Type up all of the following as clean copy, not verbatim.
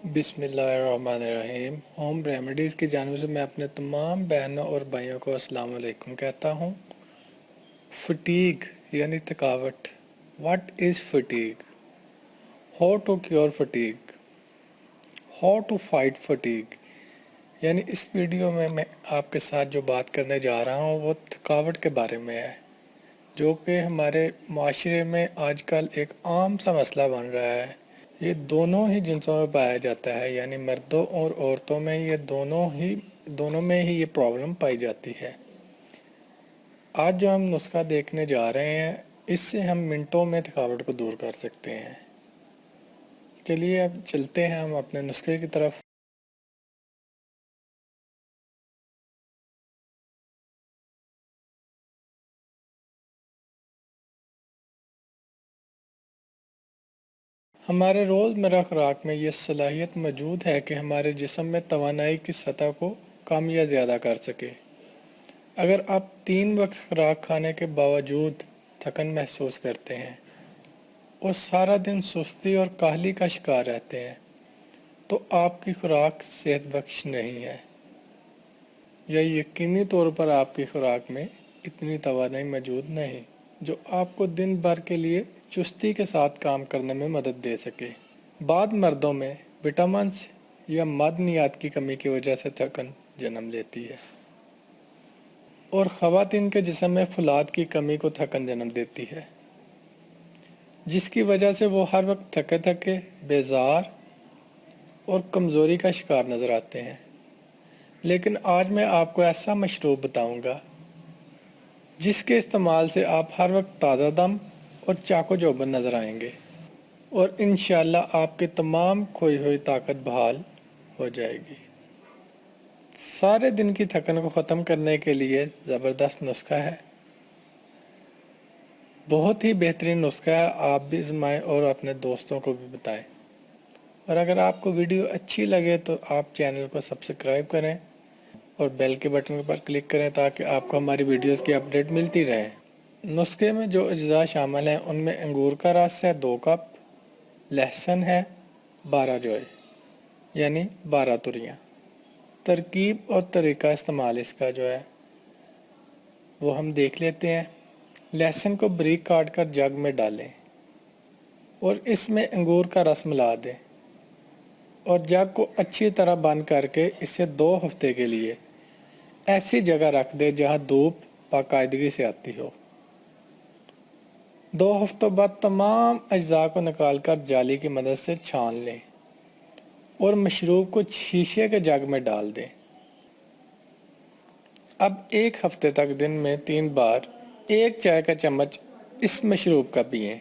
बिस्मिल्लाहिर्रहमानिर्रहीम। Home remedies की जानिब से मैं अपने तमाम बहनों और भाइयों को अस्सलाम वालेकुम कहता हूँ। फटीग यानी थकावट। What is fatigue? How to cure fatigue? How to fight fatigue? यानी इस वीडियो में मैं आपके साथ जो बात करने जा रहा हूँ वो थकावट के बारे में है, जो कि हमारे माशरे में आजकल एक आम सा मसला बन रहा है। ये दोनों ही जिन्सों में पाया जाता है, यानी मर्दों और औरतों में ये दोनों में ही ये प्रॉब्लम पाई जाती है। आज जो हम नुस्खा देखने जा रहे हैं, इससे हम मिनटों में थकावट को दूर कर सकते हैं। चलिए अब चलते हैं हम अपने नुस्खे की तरफ। हमारे रोज़मर्रा खुराक में ये सलाहियत मौजूद है कि हमारे जिस्म में तवानाई की सतह को कम या ज़्यादा कर सके। अगर आप 3 वक्त खुराक खाने के बावजूद थकन महसूस करते हैं और सारा दिन सुस्ती और काहली का शिकार रहते हैं, तो आपकी खुराक सेहत बख्श नहीं है, या यकीनी तौर पर आपकी खुराक में इतनी तवानाई मौजूद नहीं जो आपको दिन भर के लिए चुस्ती के साथ काम करने में मदद दे सके। बाद मर्दों में विटामिन्स या मादनियात की कमी की वजह से थकन जन्म लेती है, और ख़वातीन के जिस्म में फुलाद की कमी को थकन जन्म देती है, जिसकी वजह से वो हर वक्त थके थके, बेजार और कमज़ोरी का शिकार नज़र आते हैं। लेकिन आज मैं आपको ऐसा मशरूब बताऊंगा जिसके इस्तेमाल से आप हर वक्त ताज़ा दम और चाको चौबंद नज़र आएंगे, और इंशाअल्लाह आपकी तमाम खोई हुई ताकत बहाल हो जाएगी। सारे दिन की थकन को ख़त्म करने के लिए ज़बरदस्त नुस्खा है, बहुत ही बेहतरीन नुस्खा है। आप भी आजमाएं और अपने दोस्तों को भी बताएं। और अगर आपको वीडियो अच्छी लगे तो आप चैनल को सब्सक्राइब करें और बेल के बटन पर क्लिक करें ताकि आपको हमारी वीडियोस की अपडेट मिलती रहे। नुस्खे में जो अज्जा शामिल हैं उनमें अंगूर का रस है 2 कप, लहसुन है 12 जोए यानी 12 तुरियाँ। तरकीब और तरीका इस्तेमाल इसका जो है वो हम देख लेते हैं। लहसुन को बारीक काट कर जग में डालें और इसमें अंगूर का रस मिला दें और जग को अच्छी तरह बंद करके इसे 2 हफ्ते के लिए ऐसी जगह रख दें जहां धूप बाकायदगी से आती हो। 2 हफ्तों बाद तमाम अज्जा को निकाल कर जाली की मदद से छान लें और मशरूब को शीशे के जग में डाल दें। अब 1 हफ्ते तक दिन में 3 बार 1 चाय का चम्मच इस मशरूब का पिएं।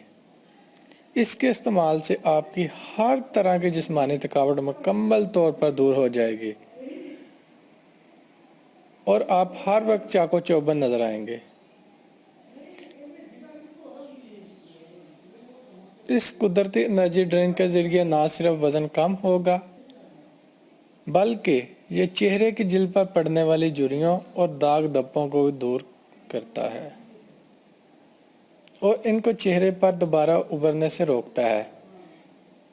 इसके इस्तेमाल से आपकी हर तरह की जिस्मानी थकावट मुकम्मल तौर पर दूर हो जाएगी और आप हर वक्त चाको चौबंद नजर आएंगे। इस कुदरती एनर्जी ड्रिंक के ज़रिए ना सिर्फ वज़न कम होगा बल्कि ये चेहरे की जिल्द पर पड़ने वाली झुर्रियों और दाग धब्बों को भी दूर करता है और इनको चेहरे पर दोबारा उभरने से रोकता है।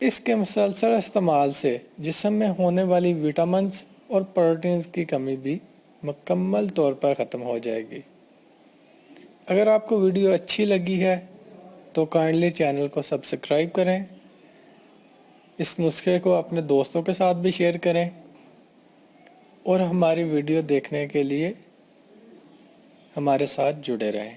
इसके मुसलसल इस्तेमाल से जिस्म में होने वाली विटामिन्स और प्रोटीन्स की कमी भी मुकम्मल तौर पर ख़त्म हो जाएगी। अगर आपको वीडियो अच्छी लगी है तो काइंडली चैनल को सब्सक्राइब करें, इस नुस्खे को अपने दोस्तों के साथ भी शेयर करें और हमारी वीडियो देखने के लिए हमारे साथ जुड़े रहें।